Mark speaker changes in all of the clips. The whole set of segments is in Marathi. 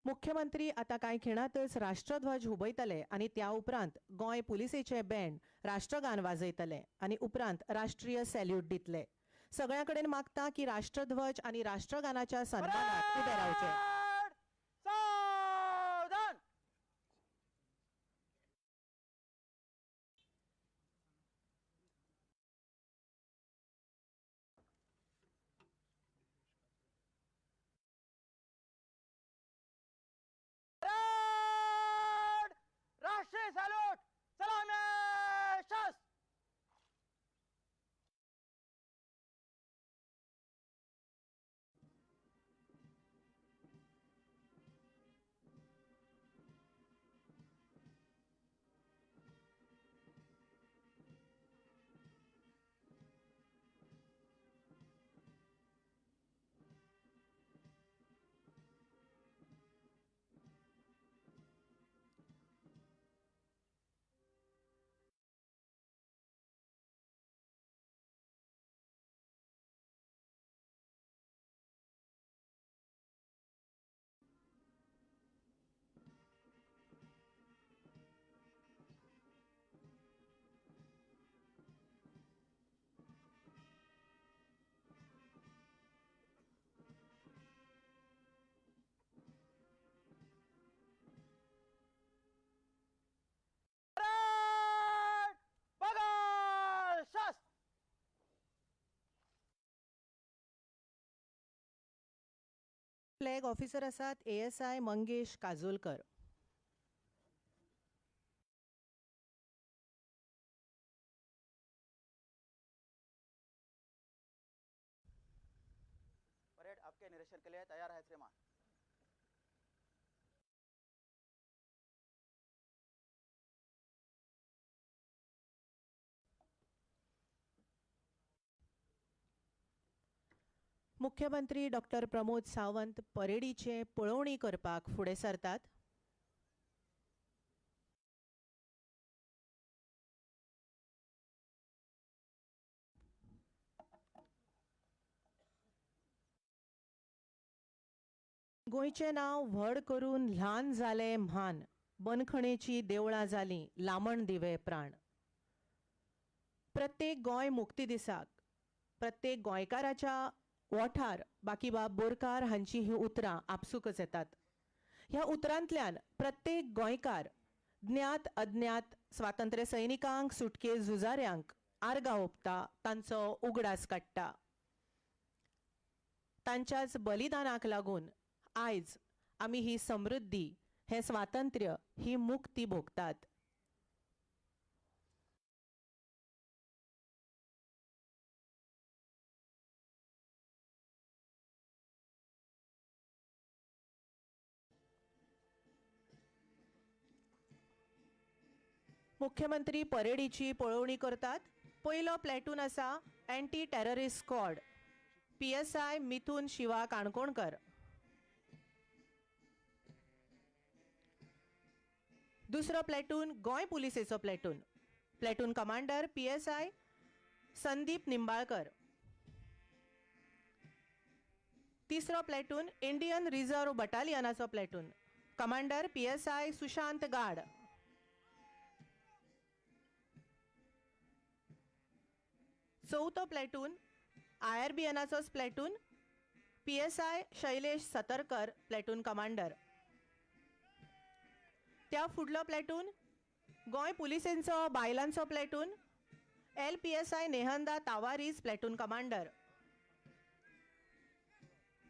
Speaker 1: मुख्यमंत्री आता कांय खिणातच राष्ट्रध्वज हुबयतले आणि त्या उपरांत गोंय पुलिसेचे बँड राष्ट्रगान वाजयतले आणि उपरांत राष्ट्रीय सॅल्यूट दितले। सगळ्या कडेन मागता की राष्ट्रध्वज आणि राष्ट्रगानाच्या सन्मानात उबे रावचे।
Speaker 2: सावधान। राष्ट्रीय सॅल्यूट सलामी शस्त्र।
Speaker 1: फ्लॅग ऑफिसर आसात ASI मंगेश काजोलकर।
Speaker 2: परेड आपके निरीक्षण के लिए तैयार है श्रीमान।
Speaker 1: मुख्यमंत्री डॉक्टर प्रमोद सावंत परेडीचे पळोवणी करपाक फुडें सरतात। गोंयचे नाव व्हड करून ल्हान जाले म्हान, बंदखणेची देवळां जालीं लामण दिवे प्राण। प्रत्येक गोंय मुक्ती दिसाक प्रत्येक गोंयकाराच्या ओठार बाकीबाब बोरकार हांची ही उतरां आपसूकच येतात। ह्या उतरांतल्यान प्रत्येक गोंयकार ज्ञात अज्ञात स्वातंत्र्य सैनिकांक सुटके झुजाऱ्यांक आर्गां ओंपता, तांचो उगडास काडटा। तांच्याच बलिदानाक लागून आयज आमी ही समृद्धी, हे स्वातंत्र्य, ही मुक्ती भोगतात। मुख्यमंत्री परेडीची पळोवणी करतात। पयलो प्लॅटून आसा anti terrorist squad, PSI Mithun Shiva Kankonkar. दुसरो प्लॅटून गोंय पुलिसेचो platoon, platoon commander PSI Sandeep Nimbalkar. तिसरो प्लॅटून इंडियन रिझर्व बटालियनाचो platoon, commander PSI Sushant Gad. चौथो प्लॅटून IRBNचोच platoon, PSI Shailesh Satarkar platoon commander. त्या फुडलो प्लॅटून गोंय पुलिसेंचो बायलांचो platoon, LPSI Nehanda Tavares platoon commander.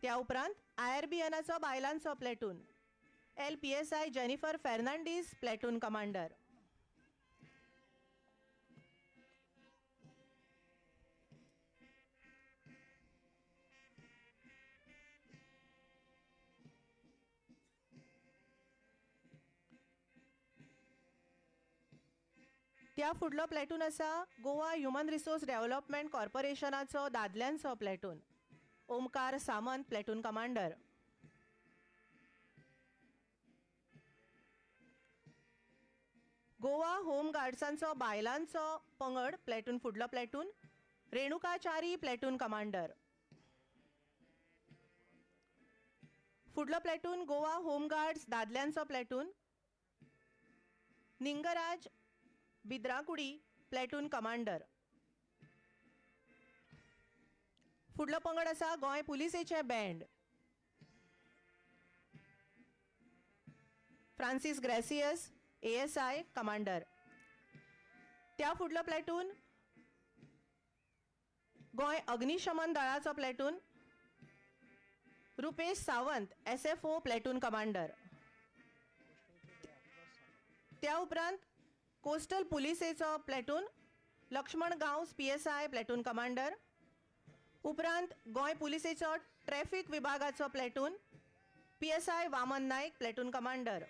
Speaker 1: त्या उपरांत IRBNचो बायलांचो platoon, LPSI Jennifer Fernandes platoon commander. त्या फुडलो प्लॅटून आसा गोवा ह्युमन रिसोर्स डेव्हलपमेंट कॉर्पोरेशनाचो दादल्यांचो platoon, Omkar Samant platoon commander. Goa home गार्ड्सांचो बायलांचो पंगड प्लॅटून फुडलो प्लॅटून, रेणुकाचारी प्लॅटून कमांडर। फुडलो प्लॅटून गोवा होमगार्ड्स दादल्यांचो platoon Ningraj Bidrakudi platoon commander. फुडलो पंगड आसा गोंय पुलिसेचे band. Francis Gracias ASI commander. त्या फुडलो प्लॅटून गोंय अग्निशमन दळाचो platoon Rupesh Sawant SFO platoon commander. त्या उपरांत कोस्टल पुलिसेचो platoon Laxman Gawas PSI platoon commander. उपरांत गोंय पुलिसेचो ट्रॅफिक विभागाचो platoon PSI Vaman Naik platoon commander.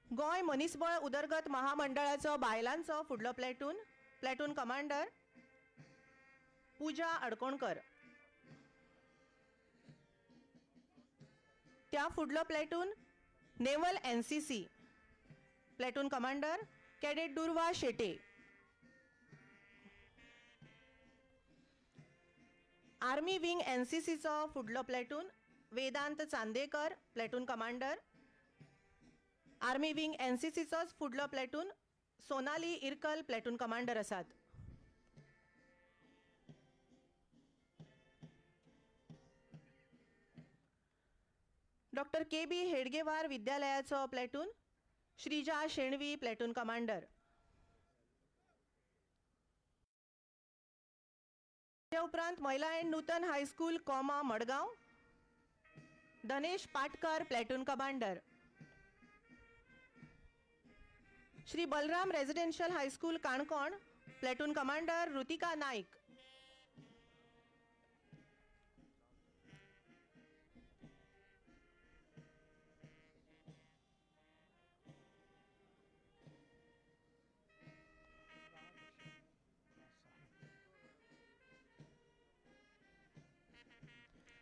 Speaker 1: Goem मनीसबळ उदरगत महामंडळाचो बायलांचो फुडलो platoon platoon commander Puja Adkonkar. त्या फुडलो platoon naval NCC platoon commander cadet Durva Shete. Army wing NCCचो फुडलो platoon Vedant Chandekar platoon commander. Army wing NCCचोच फुडलो platoon Sonali Irkal platoon commander आसात. डॉक्टर KB हेडगेवार विद्यालयाचो platoon Shreeja Shenvi platoon commander. त्या उपरांत महिला and Nutan high school comma Madgaon Dhanesh Patkar platoon commander. Shri Balram residential high school Canacona platoon commander Ritika Naik.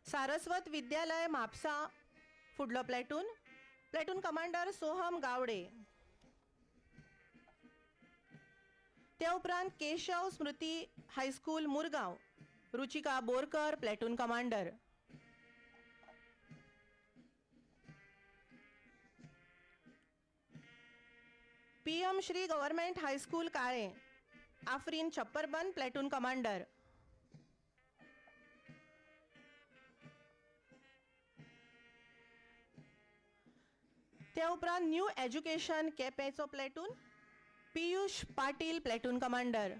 Speaker 1: Saraswat Vidyalaya Mapusa फुडलो platoon platoon commander Soham Gawde. त्या उपरांत Keshav Smriti high school Murgaon Ruchika Borkar platoon commander. PM Shri government high school Kale Afreen Chhapparban platoon commander. त्या उपरांत न्यू एज्युकेशन केपेंचो platoon Piyush Patil platoon commander.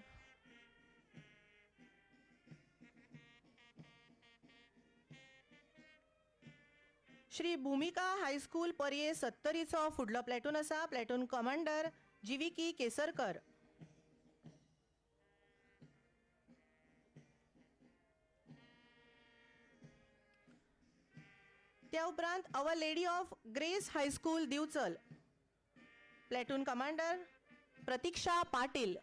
Speaker 1: Shri Bhumika high school पर्ये 70चो फुडलो प्लॅटून आसा प्लॅटून कमांडर जीविकी केसरकर. त्या उपरांत our lady of grace high school Divchal platoon commander Pratiksha Patil.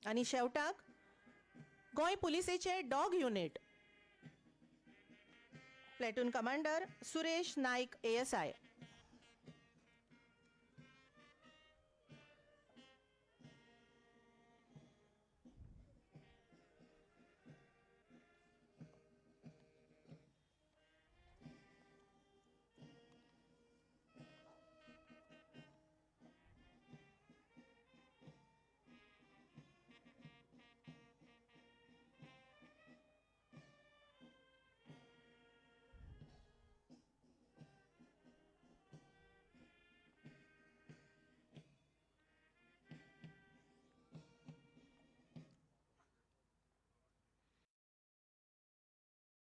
Speaker 1: आणि शेवटाक गोंय पुलिसेचे dog unit platoon commander Suresh Naik ASI.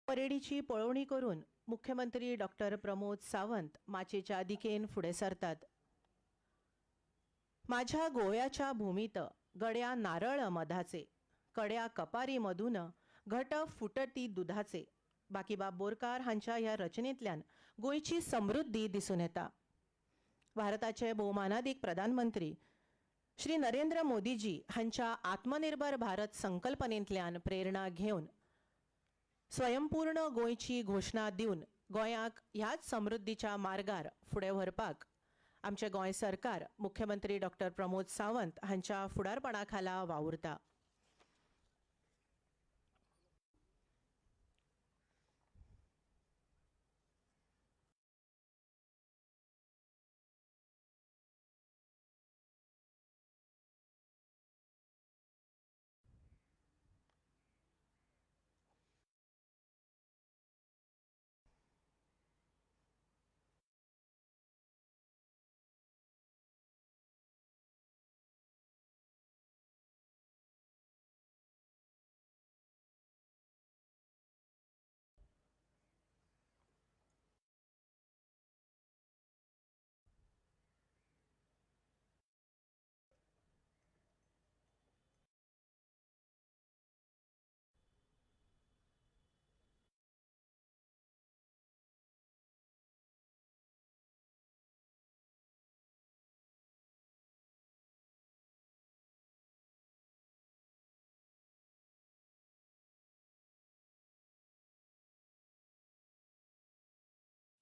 Speaker 1: परेडीची पळवणी करून मुख्यमंत्री डॉक्टर प्रमोद सावंत माचेच्या दिकेन फुडें सरतात. माझ्या गोव्याच्या भूमीत गड्या नारळ मधाचे कड्या कपारी मधून घट फुटती दुधाचे बाकीबाब बोरकार हांच्या ह्या रचनेंतल्यान गोंयची समृद्धी दिसून येता. भारताचे भोवमानादीक प्रधानमंत्री श्री नरेंद्र मोदीजी हांच्या आत्मनिर्भर भारत संकल्पनेंतल्यान प्रेरणा घेवन स्वयंपूर्ण गोंयची घोषणा दिवन गोंयाक ह्याच समृद्धीच्या मार्गार फुडें व्हरपाक आमचे गोंय सरकार मुख्यमंत्री डॉक्टर प्रमोद सावंत हांच्या फुडारपणा खाला वावुरता.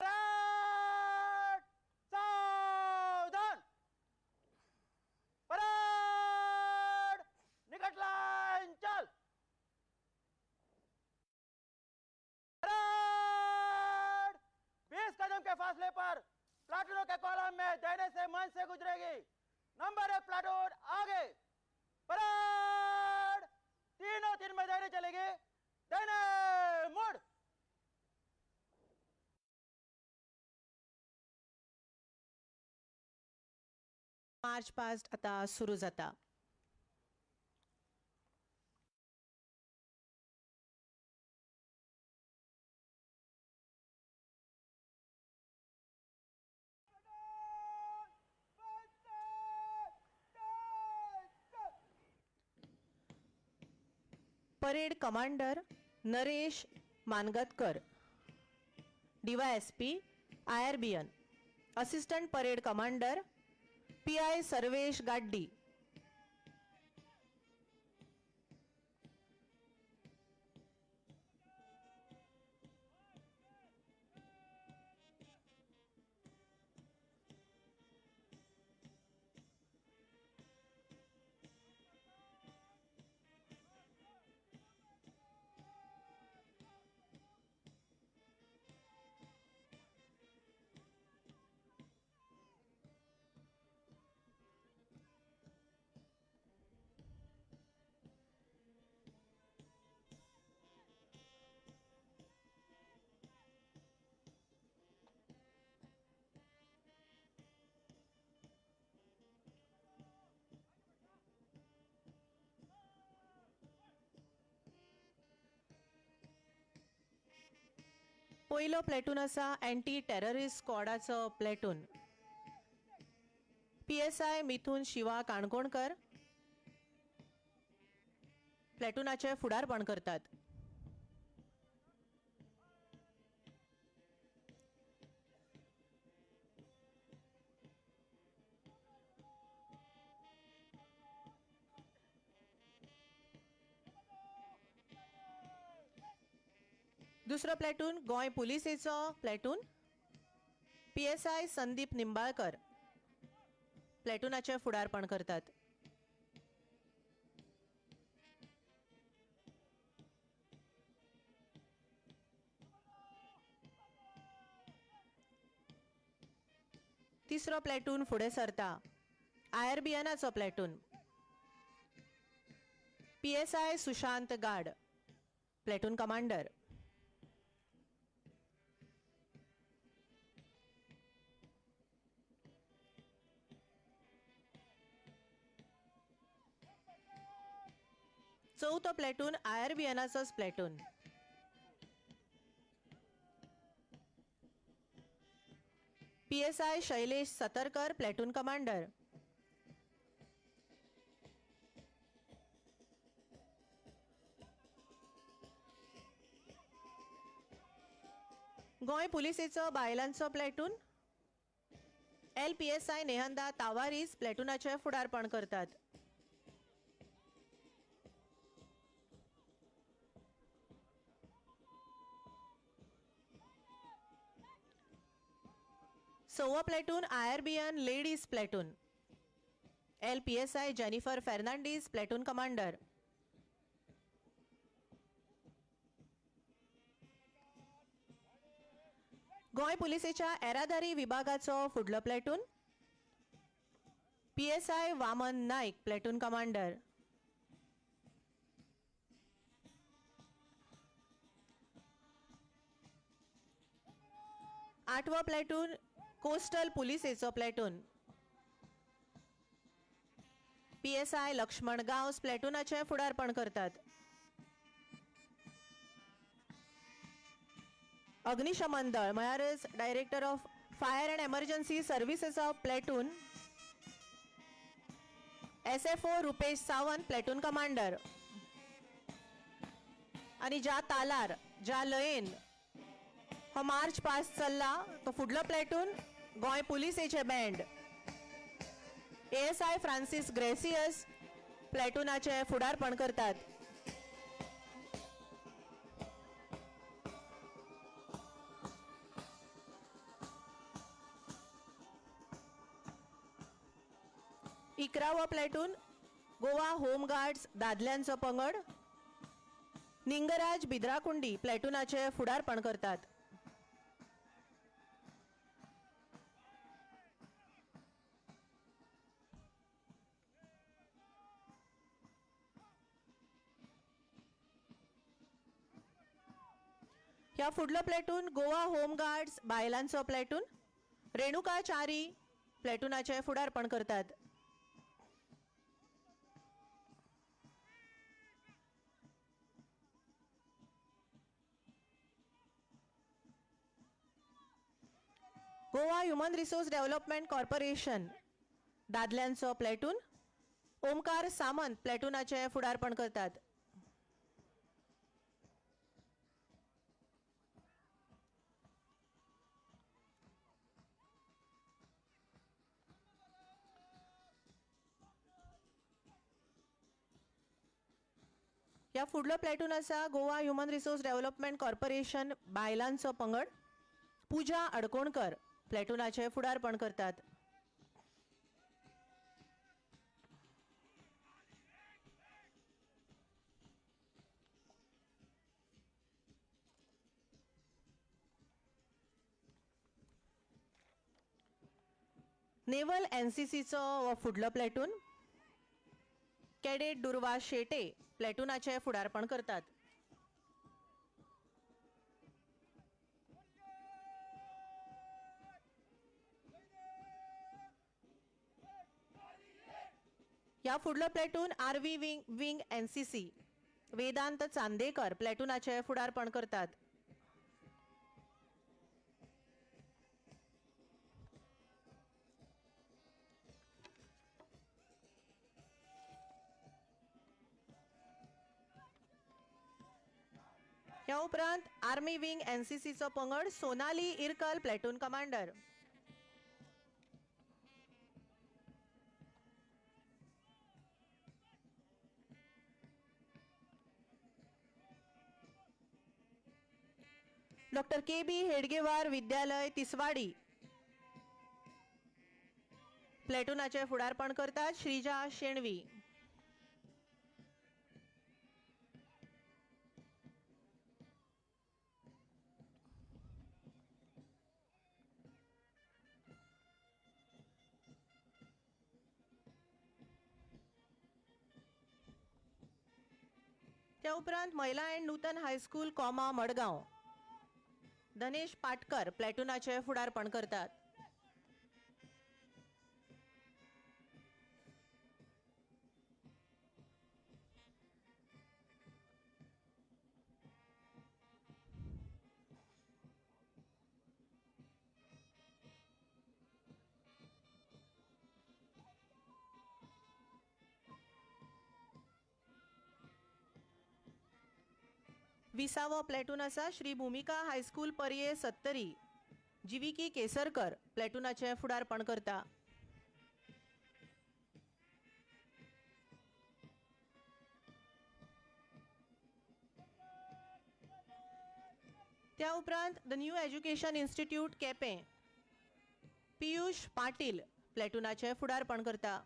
Speaker 2: परेड सावधान. परेड निकट लाइन चल. परेड 20 कदम के फासले पर प्लाटूनों के कॉलम में दाहिने से मंच से गुजरेगी. नंबर 1 प्लाटून आगे. परेड तीनों 3 में दाहिने चलेगी. दाहिने मुड़.
Speaker 1: मार्च पास्ट आता सुरू जाता. Parade commander Naresh Mangatkar, DYSP IRBN. Assistant parade commander PI Sarvesh Gaddi. पहिलो प्लेटून आसा अँटी टेररिस्ट स्क्वॉडाचो प्लेटून. PSI मिथुन शिवा काणकोणकर प्लेटूनाचे फुडारपण करतात. दुसरो प्लेटून गोंय पुलिसेचो प्लेटून. PSI संदीप निंबाळकर प्लेटूनाचे फुडारपण करतात. तिसरो प्लेटून फुडें सरता. IRBNाचो platoon. PSI Sushant Gad platoon commander. चौथो प्लेटून IRBNाचोच platoon. PSI Shailesh Satarkar platoon commander. Goem पुलिसेचो बायलांचो प्लेटून. LPSI नेहंदा तावारीस प्लेटूनाचे फुडारपण करतात. सव्वा platoon IRBN ladies platoon LPSI Jennifer Fernandes platoon commander. Goem पुलिसेच्या येरादारी विभागाचो फुडलो platoon PSI Vaman Naik platoon commander. आठवो प्लेटून कोस्टल पुलिसेचो प्लेटून PSI लक्ष्मण गांवस प्लेटूनाचे फुडारपण करतात. अग्निशमन दळ म्हळ्यारच director of fire and emergency services of platoon SFO Rupesh Sawant platoon commander. आणि ज्या तालार ज्या लयेन हो मार्च पास चल्ला तो फुडलो प्लेटून गोंय पुलिसेचे बँड ASI फ्रांसिस ग्रेसियस प्लेटूनाचे फुडारपण करतात. इकरावो प्लेटून गोवा होमगार्ड्स दादल्यांचो पंगड निंगराज बिद्राकुंडी प्लेटूनाचे फुडारपण करतात. ह्या फुडलो प्लेटून गोवा होमगार्ड्स बायलांचो प्लेटून रेणुका चारी प्लेटूनाचे फुडारपण करतात. Goa human resource development corporation दादल्यांचो प्लेटून ओमकार सामंत प्लेटूनाचे फुडारपण करतात. या फुडलो प्लेटून आसा Goa human resource development corporation बायलांचो पंगड पूजा अडकोणकर प्लेटूनाचे फुडारपण करतात. नेवल NCCचो फुडलो प्लेटून कॅडेट दुर्वा शेटे प्लेटूनाचे फुडारपण करतात. या फुडलो platoon RV wing NCC Vedant Chandekar प्लेटूनाचे फुडारपण करतात. या उपरांत आर्मी विंग NCCचो पंगड Sonali Irkal platoon commander. Doctor KB Hedgewar Vidyalaya Tiswadi प्लेटूनाचे फुडारपण करतात श्रीजा शेणवी. त्या उपरांत Mahila and Nutan high school comma Madgaon Dhanesh Patkar प्लेटूनाचे फुडारपण करतात. विसावो प्लेटून आसा श्री भूमिका हायस्कूल पर्ये सत्तरी जीविकी केसरकर प्लेटूनाचे फुडारपण करता. त्या उपरांत the new education institute Quepem Piyush Patil प्लेटूनाचे फुडारपण करता.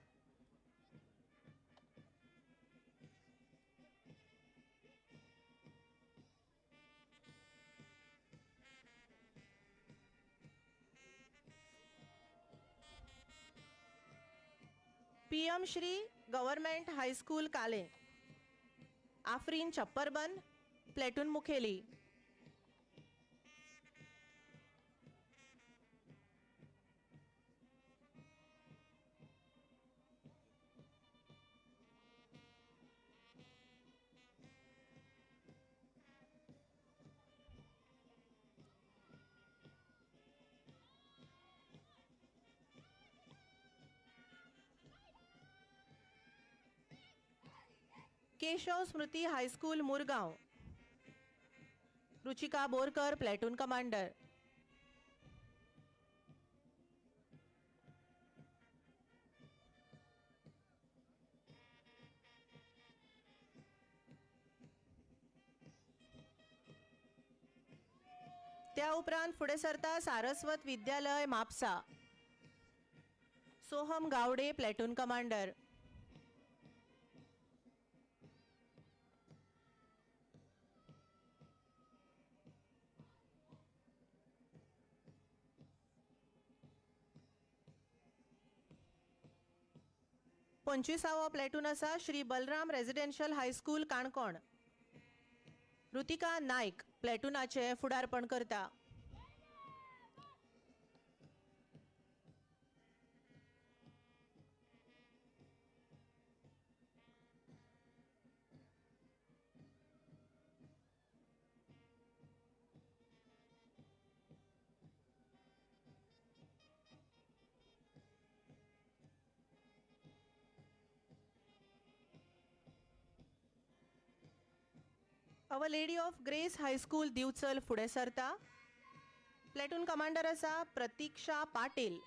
Speaker 1: पीएम श्री गव्हर्नमेंट हायस्कूल काले आफरीन छप्परबन प्लेटून मुखेली. Keshav Smriti high school Murgaon Ruchika Borkar platoon commander. त्या उपरांत फुडें सरता सारस्वत विद्यालय म्हापसा सोहम गावडे प्लेटून कमांडर. पंचवीसावो प्लेटून आसा श्री बलराम रेजिडेन्शियल हायस्कूल काणकोण रुतिका नायक प्लेटूनाचे फुडारपण करता. Our lady of grace high school Divchal फुडें सरता. प्लेटून कमांडर आसा प्रतीक्षा पाटील.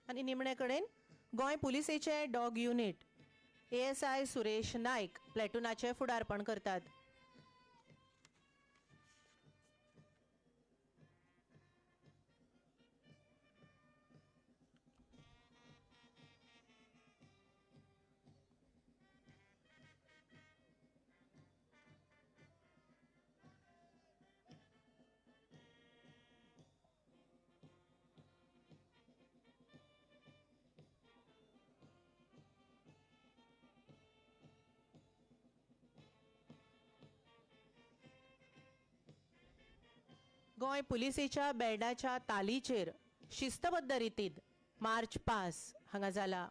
Speaker 1: आणि निमणे कडेन गोंय पुलिसेचे डॉग युनिट ASI सुरेश नायक प्लेटूनाचे फुडारपण करतात. गोंय पुलिसेच्या बँडाच्या तालीचेर शिस्तबद्ध रितीन मार्च पास हांगा जाला.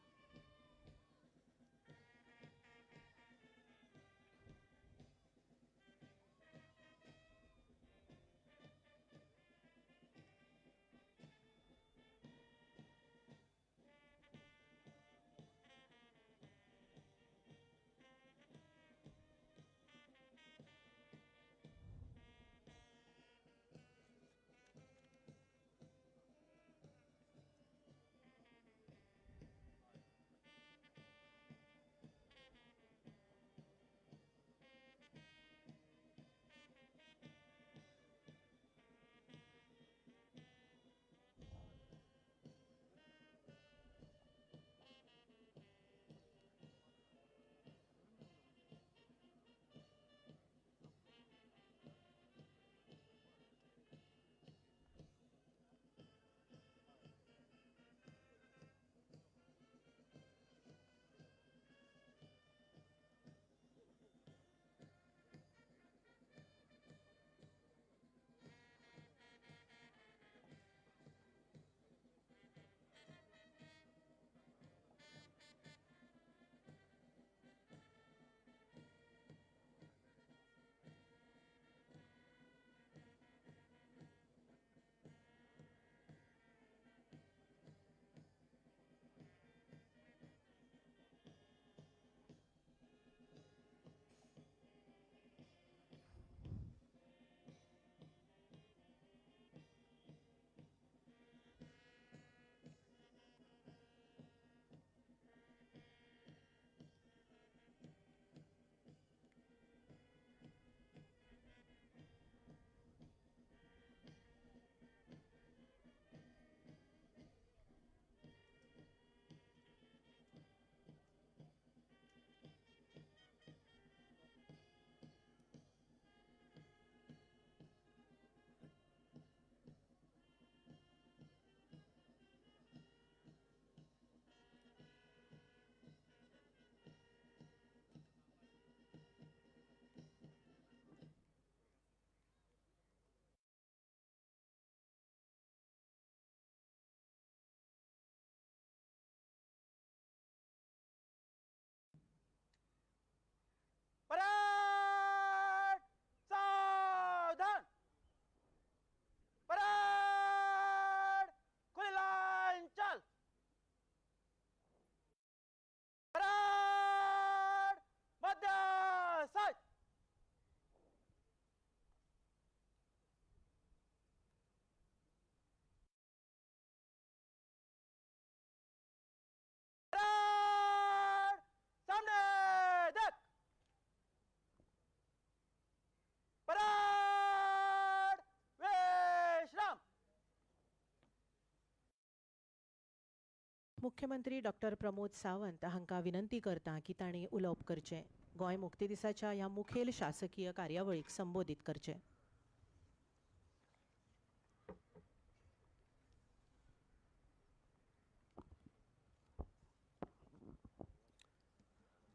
Speaker 1: मुख्यमंत्री डॉक्टर प्रमोद सावंत हांकां विनंती करता की तांणी उलोवप करचें. गोंय मुक्ती दिसाच्या ह्या मुखेल शासकीय कार्यावळीक संबोधीत करचें.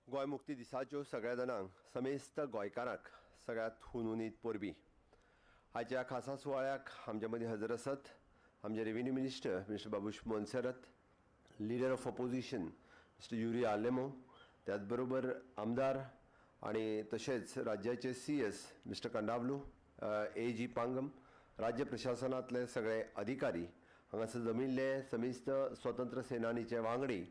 Speaker 3: गोंय मुक्ती दिसाच्यो सगळ्या जाणांक समेस्त गोंयकारांक सगळ्यात हुनहुनीत परबी. आयच्या खासा सुवाळ्याक आमचे मदीं हजर आसात आमचे revenue minister mister Babush Monserrate, leader of opposition mister Yuri Alemao, त्याच बरोबर आमदार आनी तशेंच राज्याचे CS mister Kandavelu, AG Pangam, राज्य प्रशासनांतले सगळे अधिकारी, हांगासर जमिल्ले समेस्त स्वतंत्र सेनानीचे वांगडी,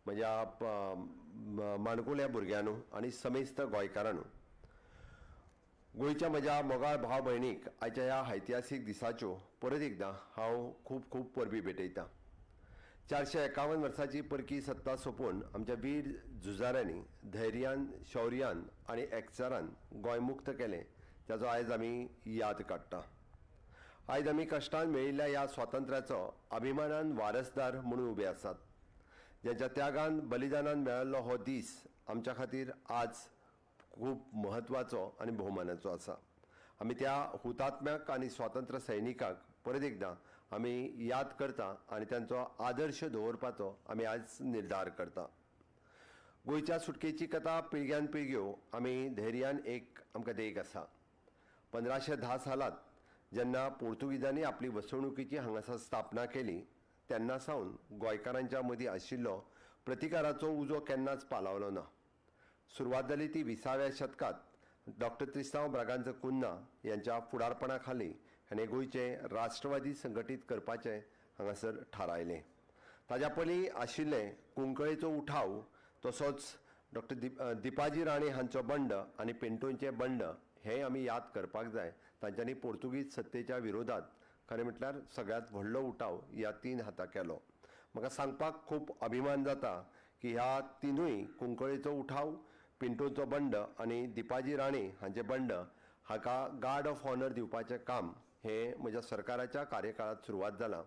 Speaker 3: म्हज्या माणकुल्या भुरग्यांनो आनी समेस्त गोंयकारांनो, गोंयच्या म्हज्या मोगाळ भाव भयणीक आयच्या ह्या ऐतिहासीक दिसाच्यो परत एकदां हांव खूब खूब परबी भेटयतां. 451 वर्सांची परकी सत्ता सोंपोवन आमच्या वीर झुजाऱ्यांनी धैर्यान, शौर्यान आनी एकचारान गोंय मुक्त केलें त्याचो आयज आमी याद काडटा. आयज आमी कश्टान मेळिल्ल्या ह्या स्वातंत्र्याचो अभिमानान वारसदार म्हणून उबे आसात. ज्यांच्या त्यागान बलिदानान मेळिल्लो हो दीस आमच्या खातीर आज खूब महत्वाचो आनी भोवमानाचो आसा. आमी त्या हुतात्म्याक आनी स्वातंत्र्य सैनिकाक परत एकदां आमी याद करता आनी तांचो आदर्श दवरपाचो आमी आज निर्धार करता. गोंयच्या सुटकेची कथा पिळग्यान पिळग्यो आमी धैर्यान आमकां देख आसा. 1510 सालांत जेन्ना पोर्तुगीजांनी आपली वसणुकीची हांगासर स्थापना केली तेन्ना सावन गोंयकारांच्या मदीं आशिल्लो प्रतिकाराचो उजो केन्नाच पालवलो ना. सुरवात जाली ती 20व्या शतकात डॉक्टर त्रिस्तांव ब्रागांझ कुन्हा यांच्या फुडारपणा खाली हाणें गोंयचें राष्ट्रवादी संघटीत करपाचें हांगासर थारायलें. ताच्या पयलीं आशिल्ले कुंकळेचो उठाव तसोच डॉक्टर दिपाजी राणे हांचो बंड आनी पेंटोंचे बंड हें आमी याद करपाक जाय. तांच्यांनी पोर्तुगीज सत्तेच्या विरोधात खरें म्हटल्यार सगळ्यांत व्हडलो उठाव ह्या 3 हाता केलो. म्हाका सांगपाक खूब अभिमान जाता की ह्या तिनूय कुंकळेचो उठाव, पिंटोचो बंड आनी दिपाजी राणे हांचे बंड हाका गार्ड ऑफ ऑनर दिवपाचें काम हें म्हज्या सरकाराच्या कार्यकाळांत सुरवात जालां.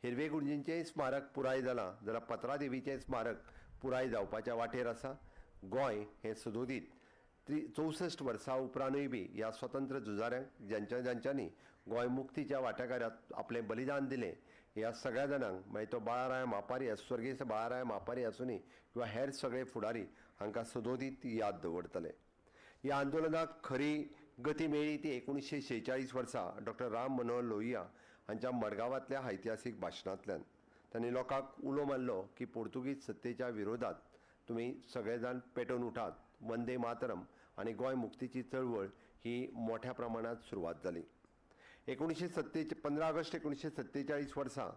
Speaker 3: हिरवे गुरुजींचें स्मारक पुराय जालां जाल्यार पत्रा देवीचें स्मारक पुराय जावपाच्या वाटेर आसा. गोंय हें सदोदीत 64 वर्सां उपरांतूय बी ह्या स्वतंत्र झुजाऱ्यांक ज्यांच्यांनी गोंय मुक्तीच्या वाटेकारांत आपलें बलिदान दिलें ह्या सगळ्या जाणांक मागीर तो बाळाराय मापारी स्वर्गीय बाळाराय मापारी आसूनी किंवा हेर सगळे फुडारी हांकां सदोदीत याद दवरतले. ह्या आंदोलनाक खरी गती मेळ्ळी ती 1946 वर्सा डॉक्टर राम मनोहर लोहिया हांच्या मडगांवांतल्या ऐतिहासीक भाशणांतल्यान. तांणी लोकांक उलो मारलो की पोर्तुगीज सत्तेच्या विरोधात तुमी सगळे जाण पेटोवन उठात, वंदे मातरम आनी गोंय मुक्तीची चळवळ ही मोठ्या प्रमाणात सुरवात जाली. 15 ऑगस्ट 1947 वर्सा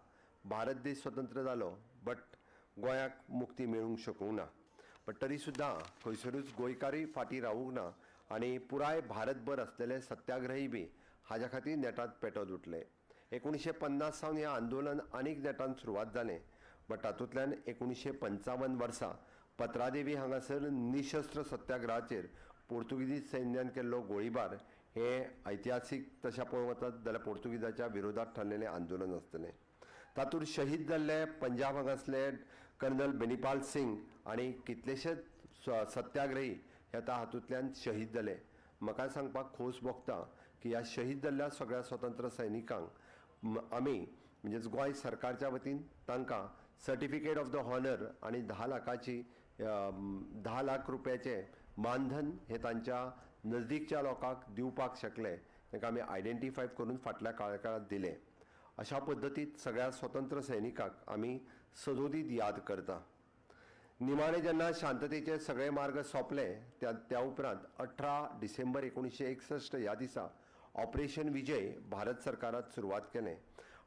Speaker 3: भारत देश स्वतंत्र जालो, बट गोंयाक मुक्ती मेळूंक शकूंक ना. पण तरी सुद्दां खंयसरूच गोंयकारूय फाटीं रावूंक ना आनी पुराय भारतभर आसलेले सत्याग्रही बी हाज्या खातीर नेटांत पेटत उठले. 1950 सावन हें आंदोलन आनीक नेटान सुरवात जालें, बट तातूंतल्यान 1955 वर्सा पत्रादेवी हांगासर निशस्त्र सत्याग्रहाचेर पोर्तुगीज सैन्यान केल्लो गोळीबार हें ऐतिहासीक तशें पळोवंक वचत जाल्यार पोर्तुगीजाच्या विरोधात ठरलेलें आंदोलन आसतलें. तातूंत शहीद जाल्ले पंजाब हांगासले कर्नल बेनीपाल सिंग आनी कितलेशेच सत्याग्रही हे हातूंतल्यान शहीद जाले. म्हाका सांगपाक खोस भोगता की ह्या शहीद जाल्ल्या सगळ्या स्वतंत्र सैनिकांक आमी म्हणजेच गोंय सरकारच्या वतीन तांकां सर्टिफिकेट ऑफ द हॉनर आनी 10 लाख रुपयाचें मानधन हे तांच्या नजदीकच्या लोकांक दिवपाक शकले. तांकां आमी आयडेंटिफाय करून फाटल्या काळात दिले. अशा पद्दतीत सगळ्या स्वतंत्र सैनिकांक आमी सदोदीत याद करता. निमाणे जेन्ना शांततेचे सगळे मार्ग सोंपले त्या उपरांत 18 डिसेंबर 1961 ह्या दिसा ऑपरेशन विजय भारत सरकारात सुरवात केलें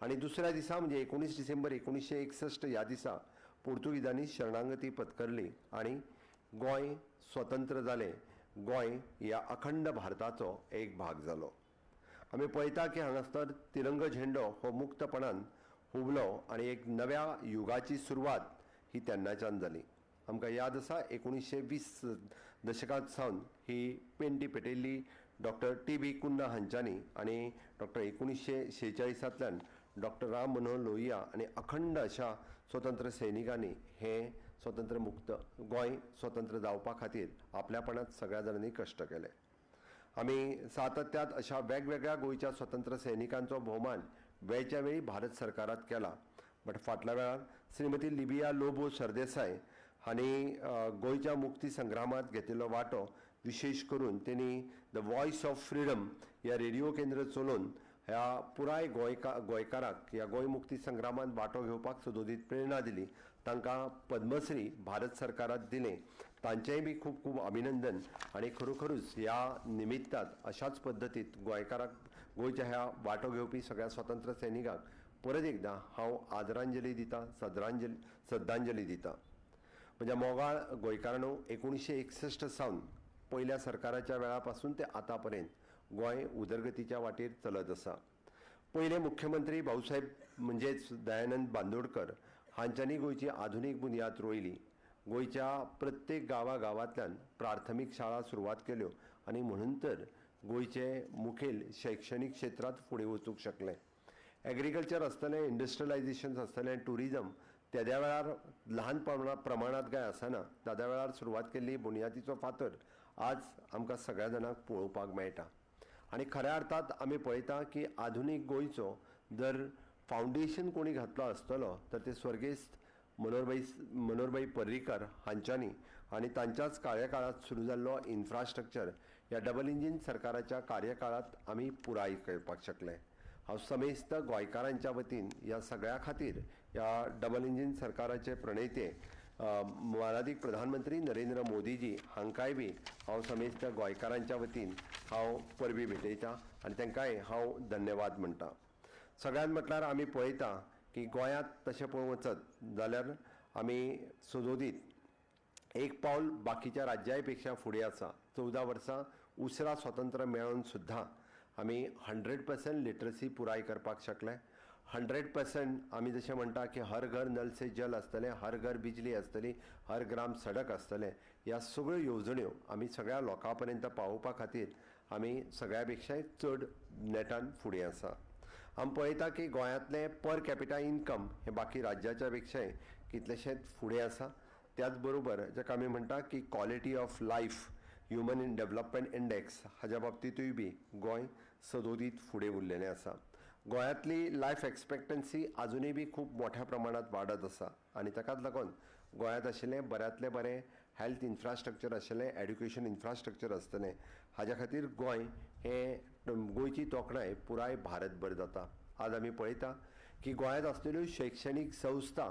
Speaker 3: आनी दुसऱ्या दिसा म्हणजे 19 डिसेंबर 1961 ह्या दिसा पोर्तुगीजांनी शरणागती पत्करली आनी गोंय स्वतंत्र जालें. गोंय ह्या अखंड भारताचो एक भाग जालो. आमी पळयता की हांगासर तिरंगो झेंडो हो मुक्तपणान हुबलो आनी एक नव्या युगाची सुरवात ही तेन्नाच्यान जाली. आमकां याद आसा 1920 दशकांत सावन ही पेंटी पेटयल्ली डॉक्टर TB कुन्हा हांच्यांनी आनी डॉक्टर 1946 डॉ डॉक्टर राम मनोहर लोहिया आणि अखंड अशा स्वतंत्र सैनिकांनी हे स्वतंत्र मुक्त गोंय स्वतंत्र जावपा खातीर आपल्यापणात सगळ्या जाणांनी कश्ट केले. आमी सातत्यात अशा वेगवेगळ्या गोंयच्या स्वतंत्र सैनिकांचो भोवमान वेळच्या वेळी भारत सरकारात केला. बट फाटल्या वेळार श्रीमती लिबिया लोबो सरदेसाय हांणी गोंयच्या मुक्ती संग्रामात घेतिल्लो वांटो, विशेष करून त्यांनी द वॉयस ऑफ फ्रीडम ह्या रेडिओ केंद्र चलोवन ह्या पुराय गोंयकारांक ह्या गोंय मुक्ती संग्रामात वांटो घेवपाक सदोदीत प्रेरणा दिली. तांकां पद्मश्री भारत सरकारात दिलें. तांचेंय बी खूब खूब अभिनंदन. आनी खरोखरूच ह्या निमित्तात अशाच पद्दतीत गोंयकारांक गोंयच्या ह्या वांटो घेवपी सगळ्या स्वतंत्र सैनिकांक परत एकदां हांव आदरांजली दिता, श्रद्धांजली दिता. म्हणजे मोगाळ गोंयकारांनो 1961 सावन पयल्या सरकाराच्या वेळा पासून ते आतां पर्यंत गोंय उदरगतीच्या वाटेर चलत आसा. पयले मुख्यमंत्री भाऊसाहेब म्हणजेच दयानंद बांदोडकर हांच्यांनी गोंयची आधुनीक बुनयाद रोयली. गोंयच्या प्रत्येक गांवांतल्यान प्राथमीक शाळा सुरवात केल्यो आनी म्हणून तर गोंयचे मुखेल शैक्षणीक क्षेत्रांत फुडें वचूंक शकले. एग्रीकल्चर आसतलें, इंडस्ट्रियलायझेशन आसतलें, टुरिजम तेद्या वेळार ल्हान प्रमाणांत काय आसना. त्या वेळार सुरवात केल्ली बुनयादीचो फातर आज आमकां सगळ्या जाणांक पळोवपाक मेळटा. आनी खऱ्या अर्थात आमी पळयता की आधुनीक गोंयचो जर फावंडेशन कोणी घातलो आसतलो तर ते स्वर्गेस्त मनोहरभाई पर्रीकार हांच्यांनी आनी तांच्याच कार्यकाळात सुरू जाल्लो इन्फ्रास्ट्रक्चर ह्या डबल इंजीन सरकाराच्या कार्यकाळात आमी पुराय करपाक शकले. हांव समेस्त गोंयकारांच्या वतीन ह्या सगळ्या खातीर ह्या डबल इंजीन सरकाराचे प्रणेते माननीय प्रधानमंत्री नरेंद्र मोदीजी हांकांय बी हांव समेस्त गोंयकारांच्या वतीन हांव परबी भेटयता आनी तांकांय हांव धन्यवाद म्हणटा. सगळ्यांत म्हटल्यार आमी पळयता की गोंयांत तशें पळोवंक वचत जाल्यार आमी सदोदीत एक पावल बाकीच्या राज्यां पेक्षा फुडें आसा. 14 वर्सां उसरा स्वतंत्र मेळोन सुद्दां आमी 100% लिटरसी पुराय करपाक शकले. 100% आमी जशें म्हणटा की हर घर नल से जल आसतलें, हर घर बिजली आसतली, हर ग्राम सडक आसतलें. ह्या सगळ्यो येवजण्यो आमी सगळ्या लोकां पर्यंत पावोवपा खातीर आमी सगळ्या पेक्षाय चड नेटान फुडें आसा. आमी पळयता की गोंयांतलें पर कॅपिटा इन्कम हें बाकी राज्याच्या पेक्षाय कितलेशेच फुडें आसा. त्याच बरोबर जाका आमी म्हणटा की quality of life human in development index हाज्या बाबतींतूय बी गोंय सदोदीत फुडें उरलेलें आसा. गोंयांतली लायफ एक्सपेक्टन्सी आजुनूय बी खूब मोठ्या प्रमाणांत वाडत आसा आनी ताकाच लागून गोंयांत आशिल्लें बऱ्यांतलें बरें हेल्थ इन्फ्रास्ट्रक्चर आशिल्लें, एड्युकेशन इन्फ्रास्ट्रक्चर आसतलें. हाज्या खातीर गोंय हें गोंयची तोखणाय पुराय भारतभर जाता. आज आमी पळयता की गोंयांत आसलेल्यो शैक्षणीक संस्था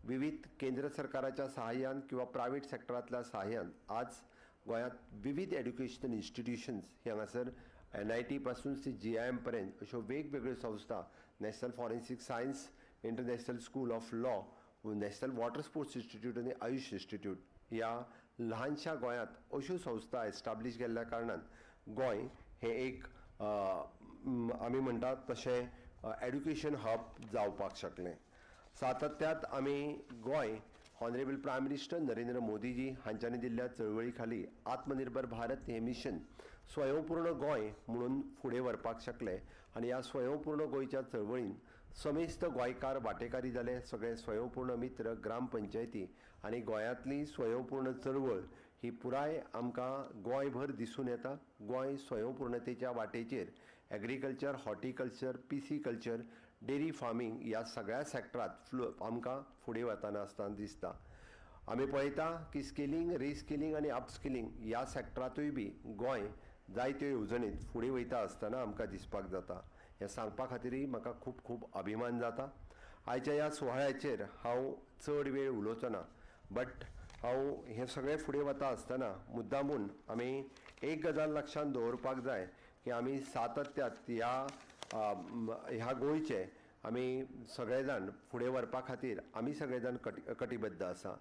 Speaker 3: विविध केंद्र सरकाराच्या सहाय्यान किंवा प्रायवेट सेक्टरांतल्या सहाय्यान आज गोंयांत विविध एड्युकेशनल इन्स्टिट्यूशन्स हांगासर NIT पासून ते GIM पर्यंत अश्यो वेगवेगळ्यो संस्था, national forensic science, international school of law, national water sports institute आनी आयुष इन्स्टिट्यूट ह्या ल्हानशा गोंयांत अश्यो संस्था एस्टाब्लीश केल्ल्या कारणान गोंय हें एक आमी म्हणटात तशें एड्युकेशन हब जावपाक शकलें. सातत्यात आमी Goem honourable prime minister Narendra Modiji हांच्यांनी दिल्ल्या चळवळी खाली आत्मनिर्भर भारत हें मिशन स्वयंपूर्ण गोंय म्हणून फुडें व्हरपाक शकले. आनी ह्या स्वयंपूर्ण गोंयच्या चळवळीन समेस्त गोंयकार वांटेकारी जाले. सगळे स्वयंपूर्ण मित्र ग्रामपंचायती आनी गोंयांतली स्वयंपूर्ण चळवळ ही पुराय आमकां गोंयभर दिसून येता. गोंय स्वयंपूर्णतेच्या वाटेचेर agriculture, horticulture, pisciculture, dairy farming ह्या सगळ्या सॅक्टरांत आमकां फुडें वताना आसतना दिसता. आमी पळयता की स्किलींग, रिस्किलींग आनी अपस्किलींग ह्या सॅक्टरांतूय बी गोंय जायत्यो येवजणेंत फुडें वयता आसतना आमकां दिसपाक जाता. हें सांगपा खातीरय म्हाका खूब खूब अभिमान जाता. आयच्या ह्या सुवाळ्याचेर हांव चड वेळ उलोवचो ना, बट हांव हें सगळें फुडें वता आसतना मुद्दामून आमी एक गजाल लक्षांत दवरपाक जाय की आमी सातत्यात ह्या गोंयचे आमी सगळे जाण फुडें व्हरपा खातीर आमी सगळे जाण कटिबद्ध आसा.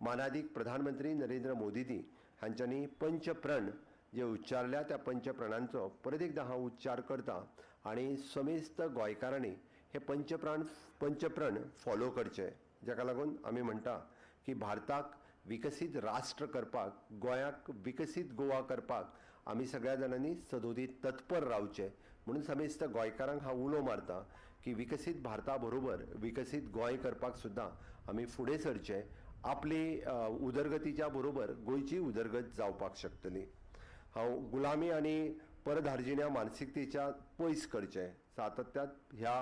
Speaker 3: माननीय प्रधानमंत्री नरेंद्र मोदीजी हांच्यांनी पंचप्रण जे उच्चारल्या त्या पंचप्रणांचो परत एकदां हांव उच्चार करता आनी समेस्त गोंयकारांनी हे पंचप्रण फॉलो करचे. जाका लागून आमी म्हणटा की भारताक विकसीत राष्ट्र करपाक, गोंयाक विकसीत गोवा करपाक आमी सगळ्या जाणांनी सदोदीत तत्पर रावचे. म्हणून समेस्त गोंयकारांक हांव उलो मारता की विकसीत भारता बरोबर विकसीत गोंय करपाक सुद्दां आमी फुडें सरचे. आपली उदरगतीच्या बरोबर गोंयची उदरगत जावपाक शकतली. हांव गुलामी आनी परधार्जिण्या मानसिकतेच्या पयस करचे. सातत्यात ह्या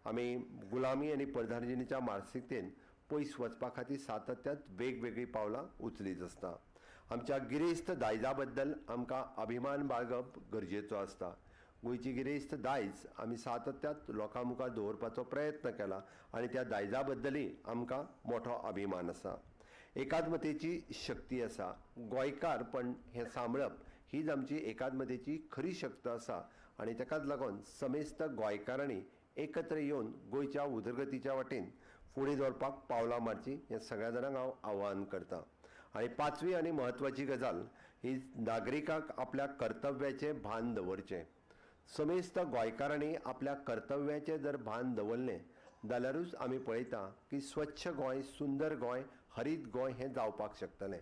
Speaker 3: आमी गुलामी आनी परधार्जिणेच्या मानसिकतेन पयस वचपा खातीर सातत्यात वेगवेगळी पावलां उचलीत आसता. आमच्या गिरेस्त दायजा बद्दल आमकां अभिमान बाळगप गरजेचो आसता. गोंयची गिरेस्त दायज आमी सातत्यात लोकां मुखार दवरपाचो प्रयत्न केला आनी त्या दायजा बद्दलय आमकां मोठो अभिमान आसा. एकात्मतेची शक्ती आसा. गोंयकारपण हें सांबाळप हीच आमची एकात्मतेची खरी शक्त आसा आनी ताकाच लागून समेस्त गोंयकारांनी एकत्र येवन गोंयच्या उदरगतीच्या वाटेन फुडें दवरपाक पावलां मारची हें सगळ्या जाणांक हांव आवाहन करतां. आनी पांचवी आनी म्हत्वाची गजाल ही नागरिकांक आपल्या कर्तव्याचें भान दवरचें. समेस्त गोंयकारांनी आपल्या कर्तव्याचें जर भान दवरलें जाल्यारूच आमी पळयता की स्वच्छ गोंय, सुंदर गोंय, हरीत गोंय हें जावपाक शकतलें.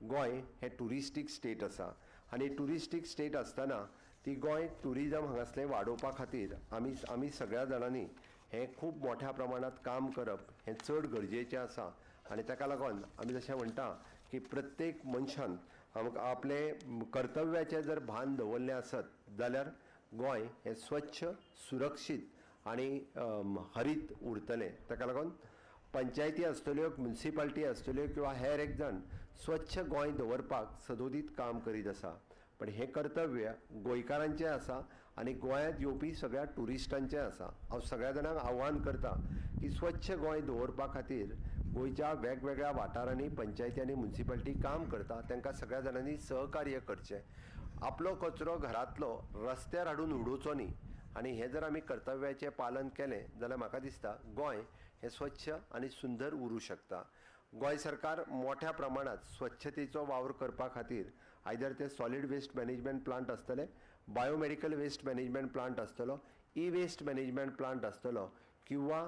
Speaker 3: गोंय हें ट्युरिस्टीक स्टेट आसा आनी ट्युरिस्टीक स्टेट आसतना ती गोंय ट्युरिजम हांगासलें वाडोवपा खातीर आमी सगळ्या जाणांनी हें खूब मोठ्या प्रमाणांत काम करप हें चड गरजेचें आसा. आनी ताका लागून आमी जशें म्हणटा की प्रत्येक मनशान आपले कर्तव्याचें जर भान दवरलें आसत जाल्यार गोंय हें स्वच्छ, सुरक्षीत आनी हरीत उरतलें. ताका लागून पंचायती आसतल्यो, म्युनिसिपालिटी आसतल्यो किंवा हेर एक जाण स्वच्छ गोंय दवरपाक सदोदीत काम करीत आसा. पण हें कर्तव्य गोंयकारांचें आसा आनी गोंयांत येवपी सगळ्या ट्युरिस्टांचें आसा. हांव सगळ्या जाणांक आव्हान करता की स्वच्छ गोंय दवरपा खातीर गोंयच्या वेगवेगळ्या वाठारांनी पंचायती आनी म्युनिसिपालिटी काम करता तांकां सगळ्या जाणांनी सहकार्य करचें. आपलो कचरो घरांतलो रस्त्यार हाडून उडोवचो न्ही. आनी हें जर आमी कर्तव्याचें पालन केलें जाल्यार म्हाका दिसता गोंय हें स्वच्छ आनी सुंदर उरूं शकता. गोंय सरकार मोठ्या प्रमाणांत स्वच्छतेचो वावर करपा खातीर आयदर ते सॉलीड वेस्ट मॅनेजमेंट प्लांट आसतले, बायोमेडिकल वेस्ट मॅनेजमेंट प्लांट आसतलो, ई वेस्ट मॅनेजमेंट प्लांट आसतलो किंवा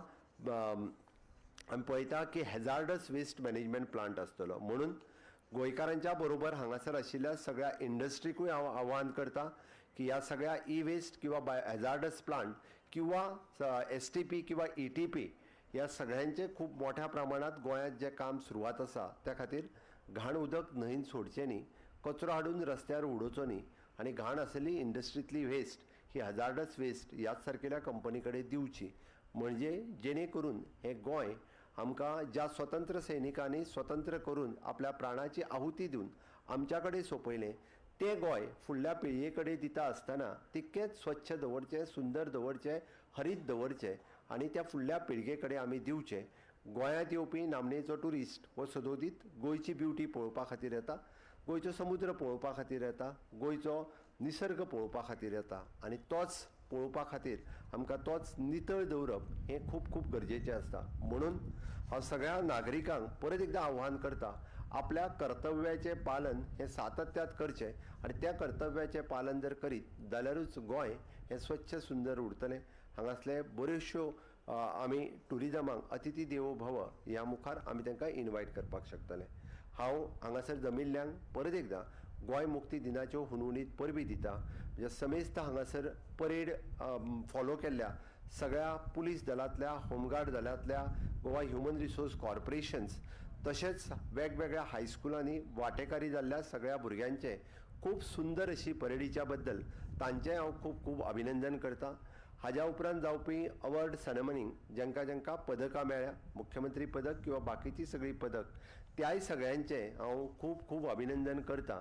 Speaker 3: आमी पळयता की हॅजार्डस वेस्ट मॅनेजमेंट प्लांट आसतलो. म्हणून गोंयकारांच्या बरोबर हांगासर आशिल्ल्या सगळ्या इंडस्ट्रीकूय हांव आव्हान करता की ह्या सगळ्या ई वेस्ट किंवा हॅजार्डस प्लांट किंवा STP किंवा ETP ह्या सगळ्यांचे खूब मोठ्या प्रमाणांत गोंयांत जें काम सुरवात आसा त्या खातीर घाण उदक न्हंयेन सोडचें न्ही, कचरो हाडून रस्त्यार उडोवचो न्ही आनी घाण आसली इंडस्ट्रींतली वेस्ट ही हॅजार्डस वेस्ट ह्याच सारकेल्या कंपनी कडेन दिवची. म्हणजे जेणे करून हें गोंय आमकां ज्या स्वतंत्र सैनिकांनी स्वतंत्र करून आपल्या प्राणाची आहुती दिवन आमच्या कडेन सोंपयलें तें गोंय फुडल्या पिळये कडेन दिता आसतना तितकेंच स्वच्छ दवरचें, सुंदर दवरचें, हरीत दवरचें आनी त्या फुडल्या पिळगे कडेन आमी दिवचें. गोंयांत येवपी नामनेचो ट्युरिस्ट हो सदोदीत गोंयची ब्युटी पळोवपा खातीर येता, गोंयचो समुद्र पळोवपा खातीर येता, गोंयचो निसर्ग पळोवपा खातीर येता आनी तोच पळोवपा खातीर आमकां तोच नितळ दवरप हें खूब खूब गरजेचें आसता. म्हणून हांव सगळ्या नागरिकांक परत एकदां आव्हान करता, आपल्या कर्तव्याचें पालन हें सातत्यात करचें आनी त्या कर्तव्याचें पालन जर करीत जाल्यारूच गोंय हें स्वच्छ सुंदर उरतलें. हांगासले बऱ्योचश्यो आमी ट्युरिजमाक अतिथी देवो भव ह्या मुखार आमी तांकां इनवायट करपाक शकतले. हांव हांगासर जमिल्ल्यांक परत एकदां गोंय मुक्ती दिनाच्यो हुनहुनीत परबी दिता. म्हणजे समेस्त हांगासर परेड फॉलो केल्ल्या सगळ्या पुलीस दलांतल्या, होमगार्ड दलांतल्या, गोवा ह्युमन रिसोर्स कॉर्पोरेशन्स तशेंच वेगवेगळ्या हायस्कुलांनी वांटेकारी जाल्ल्या सगळ्या भुरग्यांचे खूब सुंदर अशी परेडीच्या बद्दल तांचें हांव खूब खूब अभिनंदन करतां. हाज्या उपरांत जावपी अवॉर्ड सेरेमनीक जेंकां जेंकां पदकां मेळ्ळ्या, मुख्यमंत्री पदक किंवा बाकीची सगळी पदक, त्याय सगळ्यांचें हांव खूब खूब अभिनंदन करतां.